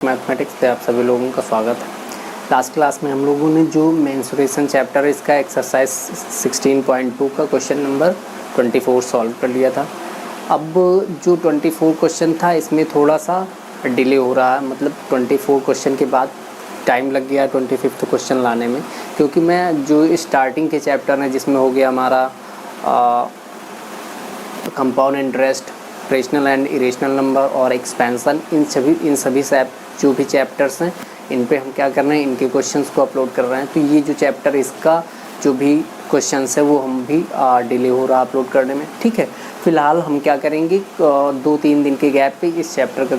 Mathematics पे आप सभी लोगों का स्वागत है। लास्ट क्लास में हम लोगों ने जो मेंसुरेशन चैप्टर है इसका एक्सरसाइज 16.2 का क्वेश्चन नंबर 24 सॉल्व कर लिया था। अब जो 24 क्वेश्चन था इसमें थोड़ा सा डिले हो रहा है, मतलब 24 क्वेश्चन के बाद टाइम लग गया 25th क्वेश्चन लाने में, क्योंकि मैं जो स्टार्टिंग के चैप्टर हैं जिसमें हो गया हमारा compound interest, rational and irrational number और एक्सपेंशन, इन सभी जो भी चैप्टर्स हैं इन पे हम क्या कर रहे हैं, इनके क्वेश्चंस को अपलोड कर रहे हैं। तो ये जो चैप्टर इसका जो भी क्वेश्चंस है वो हम भी डिले हो रहा अपलोड करने में। ठीक है, फ़िलहाल हम क्या करेंगे, 2-3 दिन के गैप पे इस चैप्टर का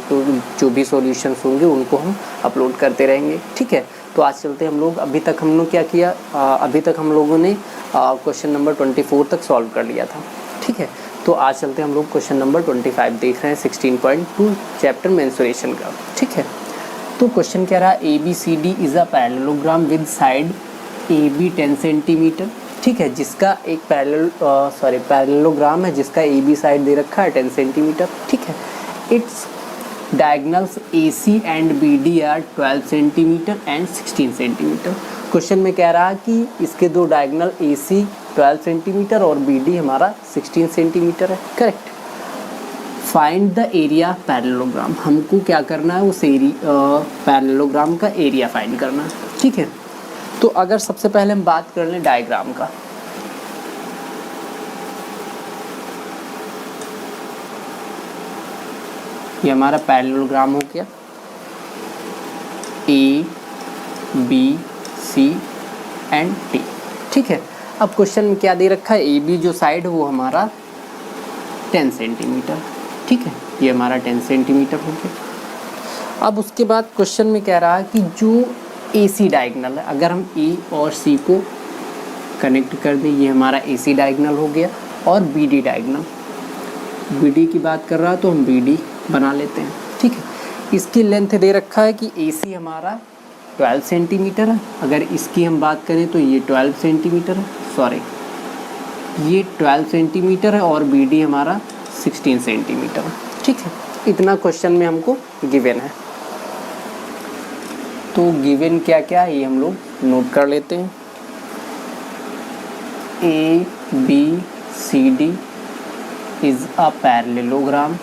जो भी सॉल्यूशंस होंगे उनको हम अपलोड करते रहेंगे। ठीक है, तो आज चलते हम लोग, अभी तक हम लोग क्या किया, अभी तक हम लोगों ने क्वेश्चन नंबर 24 तक सॉल्व कर लिया था। ठीक है, तो आज चलते हम लोग क्वेश्चन नंबर 25 देख रहे हैं 16.2 चैप्टर मेंसुरेशन का। ठीक है, तो क्वेश्चन कह रहा है ABCD is a parallelogram with side AB 10 centimetre. ठीक है, जिसका एक पैरेललोग्राम है जिसका AB साइड दे रखा है 10 सेंटीमीटर। ठीक है, it's diagonals AC and BD are 12 centimetre and 16 centimetre. Question में कह रहा है कि इसके दो डायगोनल AC 12 सेंटीमीटर और BD हमारा 16 सेंटीमीटर है। Correct. Find the area parallelogram, हमको क्या करना है, उस पैरेललोग्राम का एरिया फाइंड करना है। ठीक है, तो अगर सबसे पहले हम बात कर लें डायग्राम का, ये हमारा पैरेललोग्राम हो गया ABC एंड D। ठीक है, अब क्वेश्चन में क्या दे रखा है, AB जो साइड है वो हमारा 10 सेंटीमीटर। ठीक है, ये हमारा 10 सेंटीमीटर हो गया। अब उसके बाद क्वेश्चन में कह रहा है कि जो AC डायगोनल है, अगर हम A और C को कनेक्ट कर दें, ये हमारा AC डायगोनल हो गया, और BD डायगोनल, BD की बात कर रहा है तो हम BD बना लेते हैं। ठीक है, इसकी लेंथ दे रखा है कि AC हमारा 12 सेंटीमीटर है, अगर इसकी हम बात करें तो ये 12 सेंटीमीटर है, ये 12 सेंटीमीटर है, और BD हमारा 16 सेंटीमीटर है। ठीक है, इतना क्वेश्चन में हमको गिवन है। तो गिवन क्या क्या है ये हम लोग नोट कर लेते हैं। ABCD इज अ पैरेललोग्राम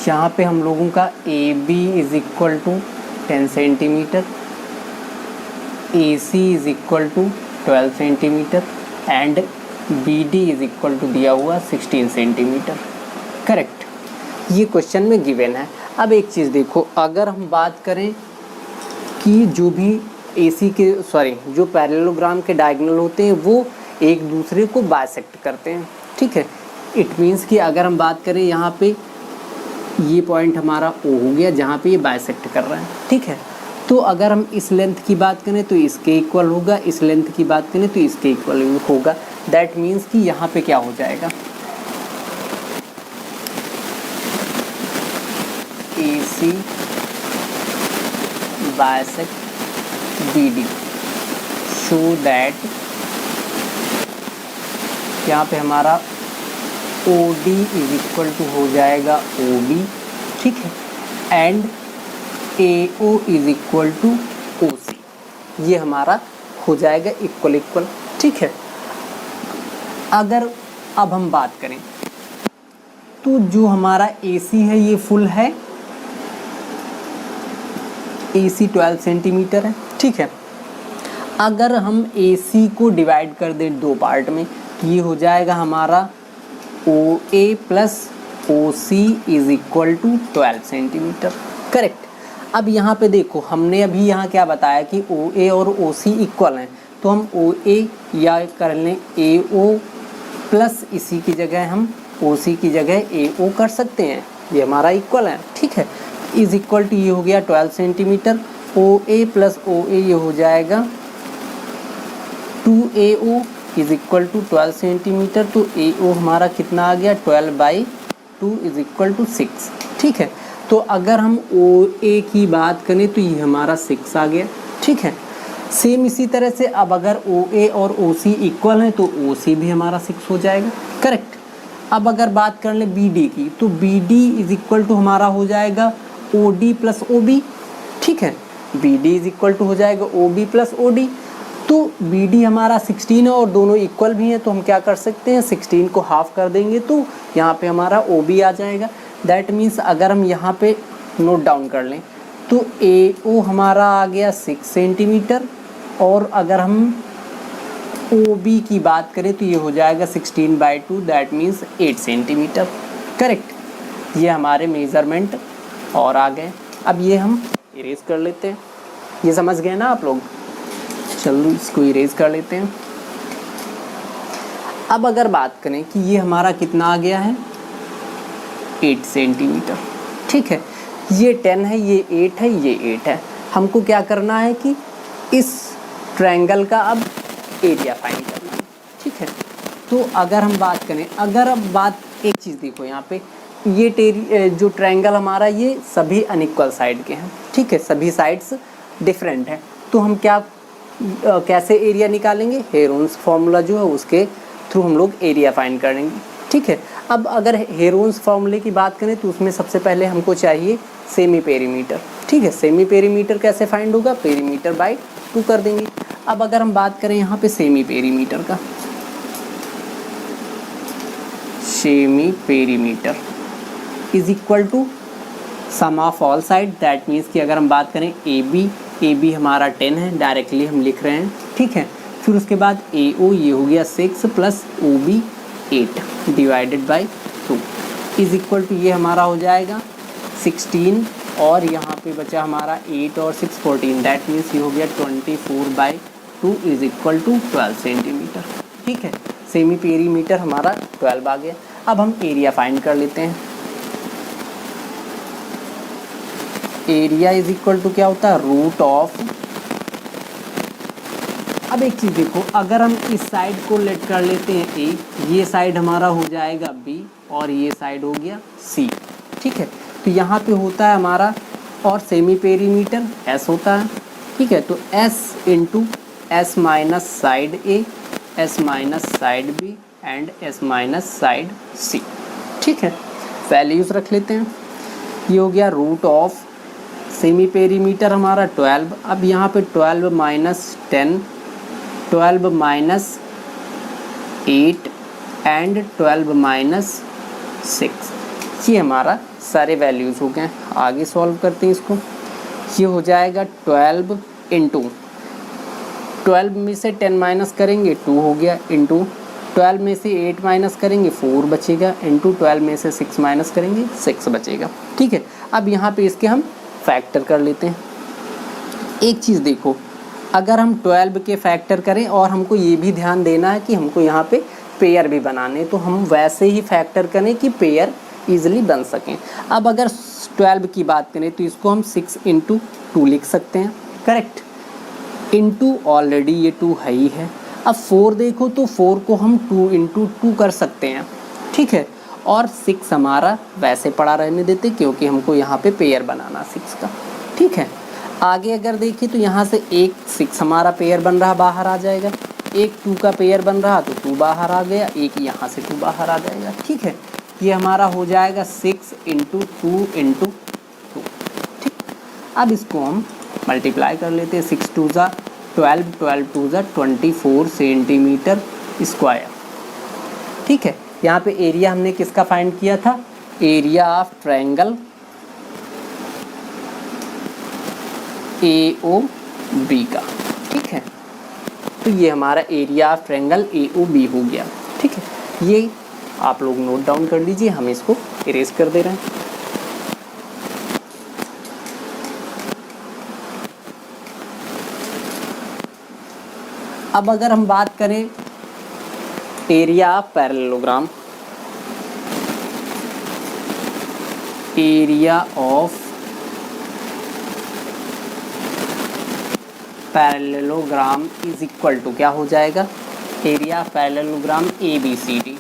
यहाँ पे हम लोगों का AB is equal to 10 centimetre, AC is equal to 12 centimetre and BD is equal to दिया हुआ 16 सेंटीमीटर। करेक्ट, ये क्वेश्चन में गिवन है। अब एक चीज़ देखो, अगर हम बात करें कि जो भी जो पैरेललोग्राम के डायगोनल होते हैं वो एक दूसरे को बाइसेक्ट करते हैं। ठीक है, इट मीन्स कि अगर हम बात करें यहाँ पे ये पॉइंट हमारा O हो गया जहाँ पे ये बाइसेक्ट कर रहा है। ठीक है, तो अगर हम इस लेंथ की बात करें तो इसके इक्वल होगा, इस लेंथ की बात करें तो इसके इक्वल होगा। दैट मीन्स कि यहाँ पे क्या हो जाएगा, AC bisect BD, show that यहाँ पे हमारा OD इज इक्वल टू हो जाएगा OB। ठीक है, and AO is equal to OC, ये हमारा हो जाएगा इक्वल। ठीक है, अगर अब हम बात करें तो जो हमारा AC है ये फुल है, AC 12 सेंटीमीटर है। ठीक है, अगर हम AC को डिवाइड कर दें दो पार्ट में, ये हो जाएगा हमारा OA plus OC is equal to 12 centimetre. Correct. अब यहाँ पे देखो, हमने अभी यहाँ क्या बताया कि OA और OC इक्वल हैं, तो हम OA या कर लें AO प्लस इसी की जगह हम OC की जगह AO कर सकते हैं, ये हमारा इक्वल है। ठीक है, इज इक्वल टू ये हो गया 12 सेंटीमीटर, OA प्लस OA ये हो जाएगा 2AO is equal to 12 centimetre. तो AO हमारा कितना आ गया, 12/2 इज इक्वल टू 6। ठीक है, तो अगर हम OA की बात करें तो ये हमारा 6 आ गया। ठीक है, सेम इसी तरह से अब अगर OA और OC इक्वल हैं तो OC भी हमारा 6 हो जाएगा। करेक्ट। अब अगर बात कर ले बी डी की, तो B D is equal to हमारा हो जाएगा O D plus O B. ठीक है, B D is equal to हो जाएगा O B plus O D. तो बी डी हमारा 16 है और दोनों इक्वल भी हैं, तो हम क्या कर सकते हैं, 16 को हाफ कर देंगे तो यहाँ पे हमारा ओ बी आ जाएगा। दैट मीन्स अगर हम यहाँ पे नोट डाउन कर लें तो ए ओ हमारा आ गया 6 सेंटीमीटर, और अगर हम ओ बी की बात करें तो ये हो जाएगा 16/2, दैट मीन्स 8 सेंटीमीटर। करेक्ट, ये हमारे मेज़रमेंट और आ गए। अब ये हम इरेज कर लेते हैं। ये समझ गए ना आप लोग? चलो इसको इरेज कर लेते हैं। अब अगर बात करें कि ये हमारा कितना आ गया है, 8 सेंटीमीटर। ठीक है, ये 10 है, ये 8 है, ये 8 है। हमको क्या करना है कि इस ट्रायंगल का अब एरिया फाइंड करना है। ठीक है, तो अगर हम बात करें, अगर अब बात एक चीज़ देखो यहाँ पे, ये जो ट्रायंगल हमारा ये सभी अनइक्वल साइड के हैं। ठीक है, सभी साइड्स डिफरेंट हैं, तो हम क्या कैसे एरिया निकालेंगे, हेरोन्स फार्मूला जो है उसके थ्रू हम लोग एरिया फाइंड करेंगे। ठीक है, अब अगर हेरोन्स फार्मूले की बात करें तो उसमें सबसे पहले हमको चाहिए सेमी पेरीमीटर। ठीक है, सेमी पेरीमीटर कैसे फाइंड होगा, पेरीमीटर बाय 2 कर देंगे। अब अगर हम बात करें यहाँ पे सेमी पेरीमीटर का, semi perimeter is equal to sum of all side. That means कि अगर हम बात करें ए बी हमारा 10 है, डायरेक्टली हम लिख रहे हैं। ठीक है, फिर उसके बाद ए ओ ये हो गया 6 plus O B 8 divided by 2 is equal to ये हमारा हो जाएगा 16, और यहाँ पे बचा हमारा 8 और 6 14, दैट मीन्स ये हो गया 24/2 इज इक्वल टू 12 सेंटीमीटर। ठीक है, सेमी पेरीमीटर हमारा 12 आ गया। अब हम एरिया फाइंड कर लेते हैं। एरिया इज इक्वल टू क्या होता है, रूट ऑफ। अब एक चीज़ देखो, अगर हम इस साइड को लेट कर लेते हैं ए, ये साइड हमारा हो जाएगा बी और ये साइड हो गया सी। ठीक है, तो यहाँ पे होता है हमारा, और सेमी पेरीमीटर एस होता है। ठीक है, तो S into S minus side A, S minus side B and S minus side C. ठीक है, वैल्यूज़ रख लेते हैं। ये हो गया रूट ऑफ, सेमी पेरीमीटर हमारा 12। अब यहाँ पे 12 माइनस 10, 12 माइनस 8 एंड 12 माइनस 6, ये हमारा सारे वैल्यूज़ हो गए। आगे सॉल्व करते हैं इसको। ये हो जाएगा 12 इंटू 12 में से 10 माइनस करेंगे 2 हो गया, इंटू 12 में से 8 माइनस करेंगे 4 बचेगा, इंटू 12 में से 6 माइनस करेंगे 6 बचेगा। ठीक है, अब यहाँ पे इसके हम फैक्टर कर लेते हैं। एक चीज़ देखो, अगर हम 12 के फैक्टर करें, और हमको ये भी ध्यान देना है कि हमको यहाँ पे पेयर भी बनाने, तो हम वैसे ही फैक्टर करें कि पेयर ईजिली बन सकें। अब अगर 12 की बात करें तो इसको हम 6 इंटू 2 लिख सकते हैं। करेक्ट, इंटू ऑलरेडी ये 2 है ही है। अब 4 देखो तो 4 को हम 2 इंटू 2 कर सकते हैं। ठीक है, और 6 हमारा वैसे पड़ा रहने देते क्योंकि हमको यहाँ पे पेयर बनाना 6 का। ठीक है, आगे अगर देखिए तो यहाँ से एक 6 हमारा पेयर बन रहा, बाहर आ जाएगा, एक 2 का पेयर बन रहा तो 2 बाहर आ गया, एक यहाँ से 2 बाहर आ जाएगा। ठीक है, ये हमारा हो जाएगा 6 इंटू 2 इंटू 2। ठीक, अब इसको हम मल्टीप्लाई कर लेते हैं। 6 2 ज़ा 12, 12 2 ज़ा 24 सेंटीमीटर स्क्वायर। ठीक है, यहाँ पे एरिया हमने किसका फाइंड किया था, area of triangle A O B का। ठीक है, तो ये हमारा area of triangle A O B हो गया। ठीक है, ये आप लोग नोट डाउन कर लीजिए, हम इसको इरेज कर दे रहे हैं। अब अगर हम बात करें area of parallelogram, area of parallelogram is equal to क्या हो जाएगा, area of parallelogram A B C D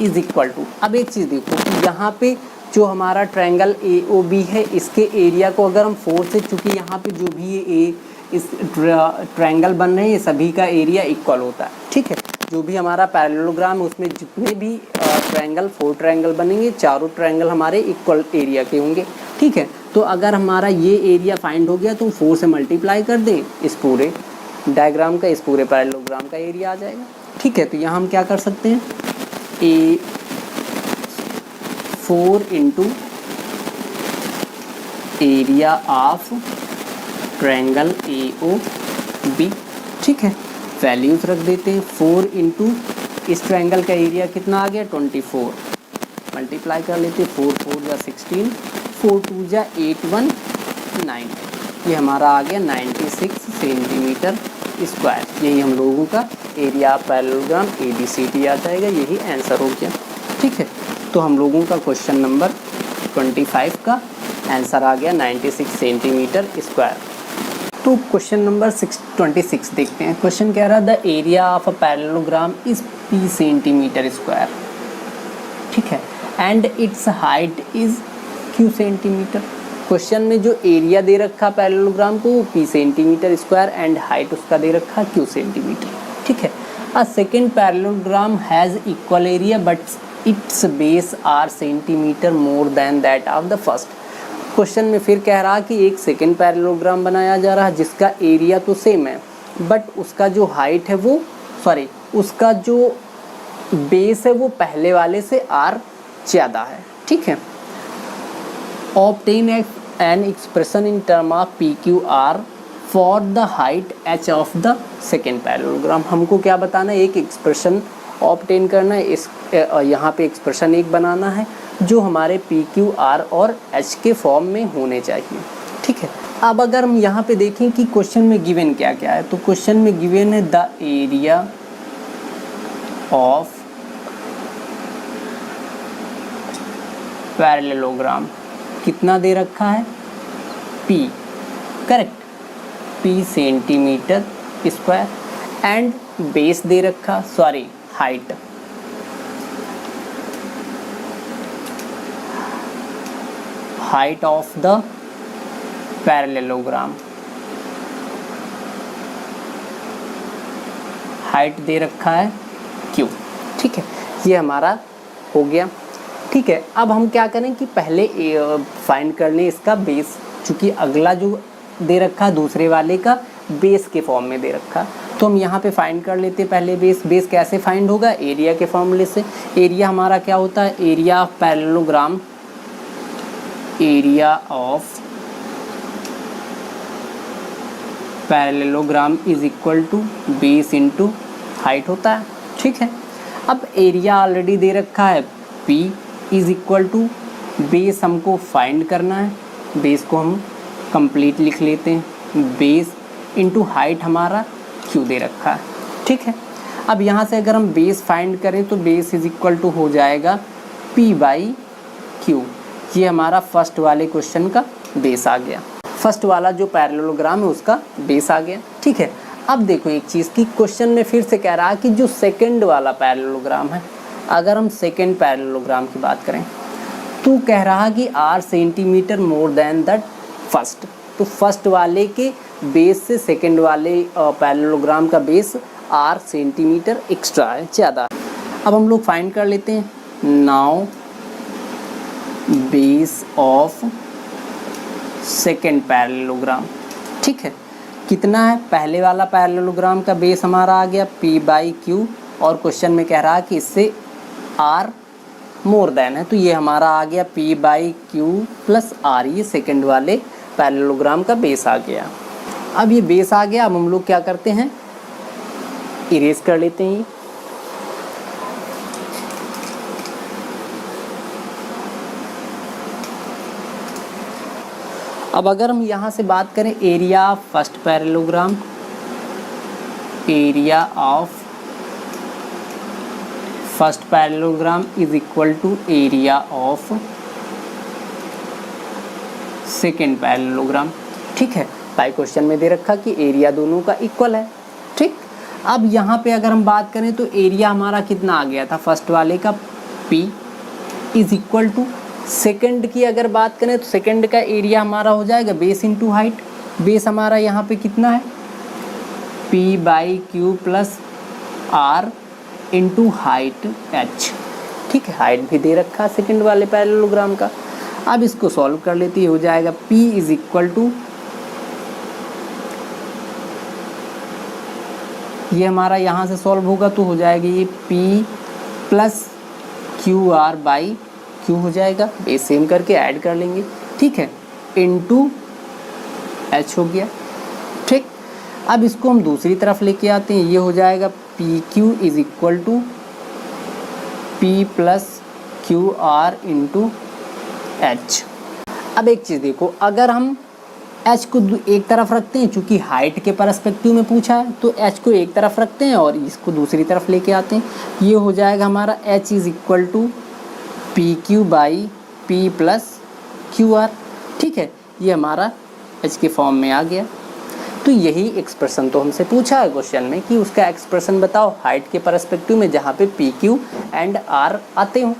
is equal to. अब एक चीज़ देखो कि यहाँ पे जो हमारा ट्रायंगल ए ओ बी है, इसके एरिया को अगर हम 4 से, चूँकि यहाँ पे जो भी ये इस ट्रायंगल बन रहे हैं ये सभी का एरिया इक्वल होता है। ठीक है, जो भी हमारा पैरेललोग्राम है उसमें जितने भी ट्रायंगल 4 ट्रायंगल बनेंगे, चारों ट्रायंगल हमारे इक्वल एरिया के होंगे। ठीक है, तो अगर हमारा ये एरिया फाइंड हो गया तो 4 से मल्टीप्लाई कर दें इस पूरे डायग्राम का, इस पूरे पैरेललोग्राम का एरिया आ जाएगा। ठीक है, तो यहाँ हम क्या कर सकते हैं, A 4 into area of triangle A O B. ठीक है, वैल्यूज रख देते हैं। 4 इंटू इस ट्रायंगल का एरिया कितना आ गया 24, मल्टीप्लाई कर लेते हैं। 4 4 जा 16, 4 2 जा 8 1 9, ये हमारा आ गया 96 सेंटीमीटर स्क्वायर। यही हम लोगों का एरिया ऑफ पैरेललोग्राम ABCD आ जाएगा। यही आंसर हो गया। ठीक है, तो हम लोगों का क्वेश्चन नंबर 25 का आंसर आ गया 96 सेंटीमीटर स्क्वायर। तो क्वेश्चन नंबर 26 देखते हैं। क्वेश्चन कह रहा the area of a parallelogram is P centimetre square. ठीक है, and it's height is Q centimetre. Question में जो एरिया दे रखा पैरेललोग्राम को वो P centimetre square and height उसका दे रखा Q सेंटीमीटर। ठीक है, a second parallelogram has equal area but it's base R centimetre more than that of the first. Question में फिर कह रहा कि एक सेकेंड पैरेललोग्राम बनाया जा रहा है जिसका एरिया तो सेम है बट उसका जो हाइट है वो उसका जो बेस है वो पहले वाले से आर ज़्यादा है। ठीक है, obtain an expression in term of PQR for the height h of the second parallelogram. हमको क्या बताना है, एक एक्सप्रेशन ऑब्टेन करना है। इस यहाँ पे एक्सप्रेशन एक बनाना है जो हमारे PQR और H के फॉर्म में होने चाहिए। ठीक है, अब अगर हम यहाँ पे देखें कि क्वेश्चन में गिवन क्या क्या है, तो क्वेश्चन में गिवन है द एरिया ऑफ पैरेललोग्राम कितना दे रखा है P, correct, P centimetre square and base दे रखा height of the parallelogram, height दे रखा है Q। ठीक है, ये हमारा हो गया। ठीक है, अब हम क्या करें कि पहले फाइंड कर लें इसका बेस, चूँकि अगला जो दे रखा दूसरे वाले का बेस के फॉर्म में दे रखा, तो हम यहाँ पे फाइंड कर लेते पहले बेस। बेस कैसे फाइंड होगा, एरिया के फॉर्मूले से। एरिया हमारा क्या होता है, area of parallelogram, area of parallelogram is equal to base into height होता है। ठीक है, अब एरिया ऑलरेडी दे रखा है P is equal to base हमको फाइंड करना है, बेस को हम कंप्लीट लिख लेते हैं, बेस इंटू हाइट हमारा Q दे रखा है। ठीक है, अब यहाँ से अगर हम बेस फाइंड करें तो बेस इज इक्वल टू हो जाएगा P बाई Q। ये हमारा फर्स्ट वाले क्वेश्चन का बेस आ गया, फर्स्ट वाला जो पैरेललोग्राम है उसका बेस आ गया। ठीक है, अब देखो एक चीज़ की क्वेश्चन में फिर से कह रहा है कि जो सेकंड वाला पैरेललोग्राम है, अगर हम सेकंड पैरेललोग्राम की बात करें तो कह रहा कि R centimetre more than that first. तो फर्स्ट वाले के बेस से सेकंड वाले पैरेललोग्राम का बेस R सेंटीमीटर एक्स्ट्रा है, ज़्यादा। अब हम लोग फाइंड कर लेते हैं। Now base of second parallelogram. ठीक है, कितना है, पहले वाला पैरेललोग्राम का बेस हमारा आ गया P बाई Q और क्वेश्चन में कह रहा है कि इससे R मोर देन है, तो ये हमारा आ गया P by Q plus R। ये सेकेंड वाले पैरेललोग्राम का बेस आ गया। अब ये बेस आ गया, अब हम लोग क्या करते हैं, इरेज कर लेते हैं। अब अगर हम यहाँ से बात करें area of first parallelogram, area of first parallelogram is equal to area of second parallelogram. ठीक है, भाई क्वेश्चन में दे रखा कि एरिया दोनों का इक्वल है। ठीक, अब यहाँ पे अगर हम बात करें तो एरिया हमारा कितना आ गया था फर्स्ट वाले का P is equal to, second की अगर बात करें तो सेकंड का एरिया हमारा हो जाएगा बेस इंटू हाइट। बेस हमारा यहाँ पे कितना है P by Q plus R into height h। ठीक है, हाइट भी दे रखा है सेकंड वाले पैरेललोग्राम का। अब इसको सॉल्व कर लेते हैं, हो जाएगा p इज इक्वल टू, ये हमारा यहाँ से सॉल्व होगा तो हो जाएगा ये p plus Q R by Q हो जाएगा, बेस सेम करके ऐड कर लेंगे। ठीक है, इनटू h हो गया। ठीक, अब इसको हम दूसरी तरफ लेके आते हैं, ये हो जाएगा P Q is equal to P plus Q R into H. अब एक चीज़ देखो, अगर हम h को एक तरफ रखते हैं, चूँकि हाइट के परस्पेक्टिव में पूछा है तो h को एक तरफ रखते हैं और इसको दूसरी तरफ लेके आते हैं, ये हो जाएगा हमारा h is equal to P Q by P plus Q R. ठीक है, ये हमारा h के फॉर्म में आ गया। तो यही एक्सप्रेशन तो हमसे पूछा है क्वेश्चन में कि उसका एक्सप्रेशन बताओ हाइट के परस्पेक्टिव में जहाँ पे पी क्यू एंड आर आते हों,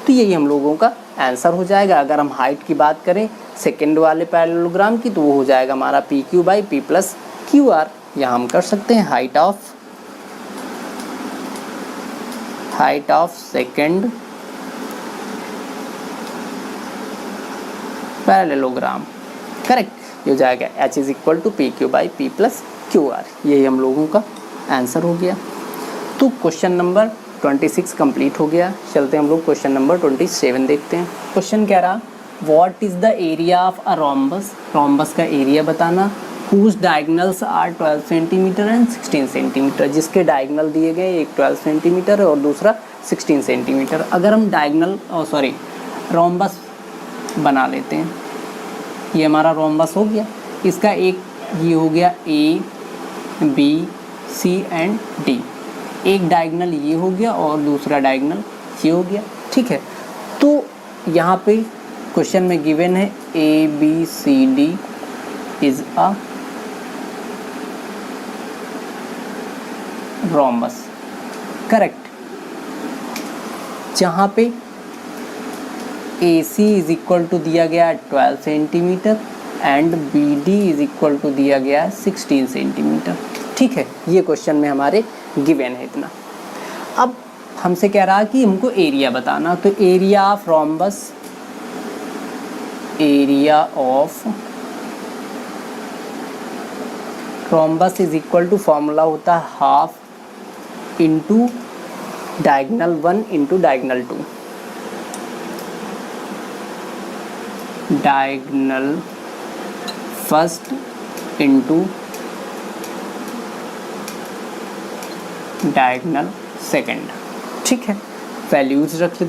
तो यही हम लोगों का आंसर हो जाएगा। अगर हम हाइट की बात करें सेकेंड वाले पैरेललोग्राम की, तो वो हो जाएगा हमारा P Q by P plus Q R. यहाँ हम कर सकते हैं height of second parallelogram, correct, ये हो जाएगा h is equal to P Q by P plus Q R. यही हम लोगों का आंसर हो गया। तो क्वेश्चन नंबर 26 कंप्लीट हो गया। चलते हैं हम लोग क्वेश्चन नंबर 27 देखते हैं। क्वेश्चन कह रहा what is the area of a rhombus, rhombus का एरिया बताना, whose diagonals are 12 centimetre and 16 centimetre, जिसके डायगनल दिए गए, एक 12 सेंटीमीटर है और दूसरा 16 सेंटीमीटर। अगर हम डायगनल रोम्बस बना लेते हैं, ये हमारा रोम्बस हो गया, इसका एक ये हो गया A B C and D, एक डायगनल ये हो गया और दूसरा डायगनल ये हो गया। ठीक है, तो यहाँ पे क्वेश्चन में गिवन है A B C D is a rhombus, correct, जहाँ पे A C is equal to दिया गया 12 centimetre and B D is equal to दिया गया 16 सेंटीमीटर। ठीक है, ये क्वेश्चन में हमारे गिवन है इतना। अब हमसे कह रहा है कि हमको एरिया बताना, तो area of rhombus is equal to, formula होता है half into diagonal 1 into diagonal 2, diagonal first into diagonal second. ठीक है, वैल्यूज रख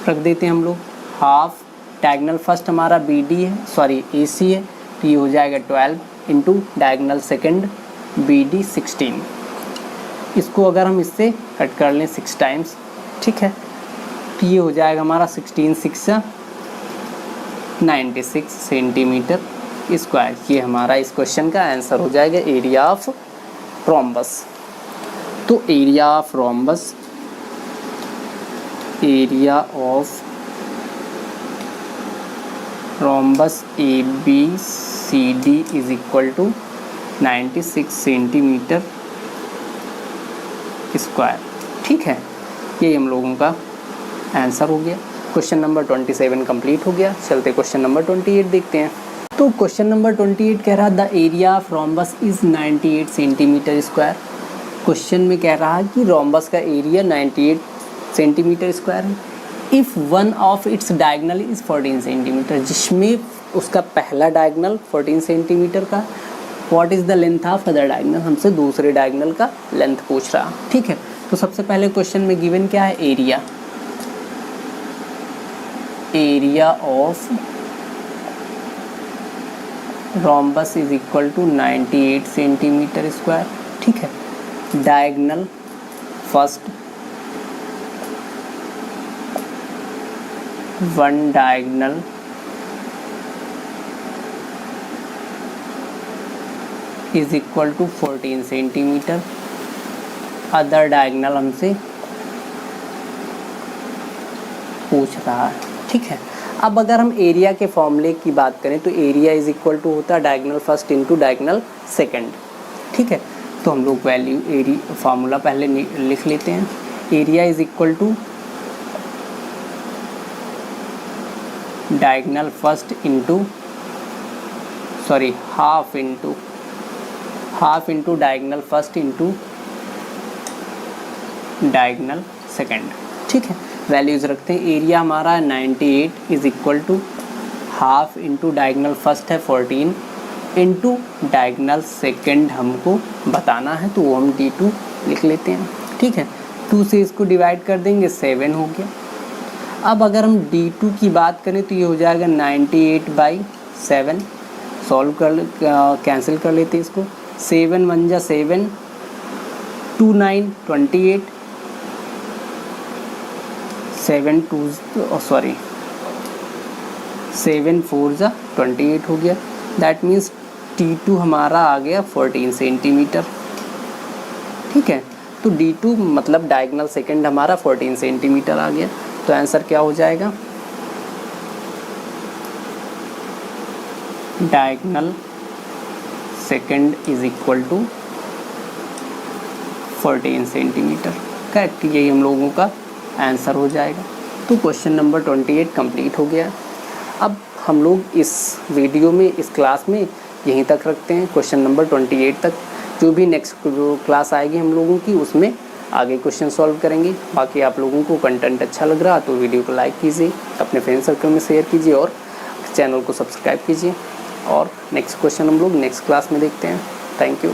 देते हैं हम लोग। हाफ डायगनल फर्स्ट हमारा बी डी है, सॉरी ए सी है, तो ये हो जाएगा 12 into diagonal second B D 16। इसको अगर हम इससे कट कर लें 6 टाइम्स, ठीक है, तो ये हो जाएगा हमारा 16 6 96 सेंटीमीटर स्क्वायर। ये हमारा इस क्वेश्चन का आंसर हो जाएगा, एरिया ऑफ रोम्बस। तो area of rhombus, area of rhombus A B C D is equal to 96 centimetre square. ठीक है, ये हम लोगों का आंसर हो गया। क्वेश्चन नंबर 27 कंप्लीट हो गया। चलते क्वेश्चन नंबर 28 देखते हैं। तो क्वेश्चन नंबर 28 कह रहा the area of rhombus is 98 centimetre square. Question में कह रहा है कि रोम्बस का एरिया 98 सेंटीमीटर स्क्वायर है। If one of its diagonal is 14 centimetre, जिसमें उसका पहला डायगनल 14 सेंटीमीटर का। What is the length of other diagonal, हमसे दूसरे डायगनल का लेंथ पूछ रहा। ठीक है, तो सबसे पहले क्वेश्चन में गिवन क्या है, area, area of rhombus is equal to 98 centimetre square. ठीक है, diagonal first, one diagonal is equal to 14 centimetre, other diagonal हमसे पूछ रहा है। ठीक है, अब अगर हम एरिया के फॉर्मूले की बात करें तो एरिया इज इक्वल टू होता है diagonal first into diagonal second. ठीक है, तो हम लोग वैल्यू एरिया फार्मूला पहले लिख लेते हैं। Area is equal to diagonal first into sorry half into diagonal first into diagonal second. ठीक है, वैल्यूज़ रखते हैं। एरिया हमारा 98 is equal to half into diagonal first है 14 इंटू डायगनल सेकेंड हमको बताना है, तो वो हम D2 लिख लेते हैं। ठीक है, 2 से इसको डिवाइड कर देंगे 7 हो गया। अब अगर हम D2 की बात करें तो ये हो जाएगा 98/7। सॉल्व कर कैंसिल कर लेते हैं इसको। 7 1 जा 7, 2 9 28, 7 4 जा 28 हो गया। दैट मीन्स D2 हमारा आ गया 14 सेंटीमीटर। ठीक है, तो D2 मतलब डायगनल सेकंड हमारा 14 सेंटीमीटर आ गया। तो आंसर क्या हो जाएगा, diagonal second is equal to 14 centimetre. Correct, यही हम लोगों का आंसर हो जाएगा। तो क्वेश्चन नंबर 28 कंप्लीट हो गया। अब हम लोग इस वीडियो में, इस क्लास में यहीं तक रखते हैं, क्वेश्चन नंबर 28 तक। जो भी नेक्स्ट क्लास आएगी हम लोगों की, उसमें आगे क्वेश्चन सॉल्व करेंगे। बाकी आप लोगों को कंटेंट अच्छा लग रहा तो वीडियो को लाइक कीजिए, अपने फ्रेंड सर्कल में शेयर कीजिए और चैनल को सब्सक्राइब कीजिए। और नेक्स्ट क्वेश्चन हम लोग नेक्स्ट क्लास में देखते हैं। Thank you.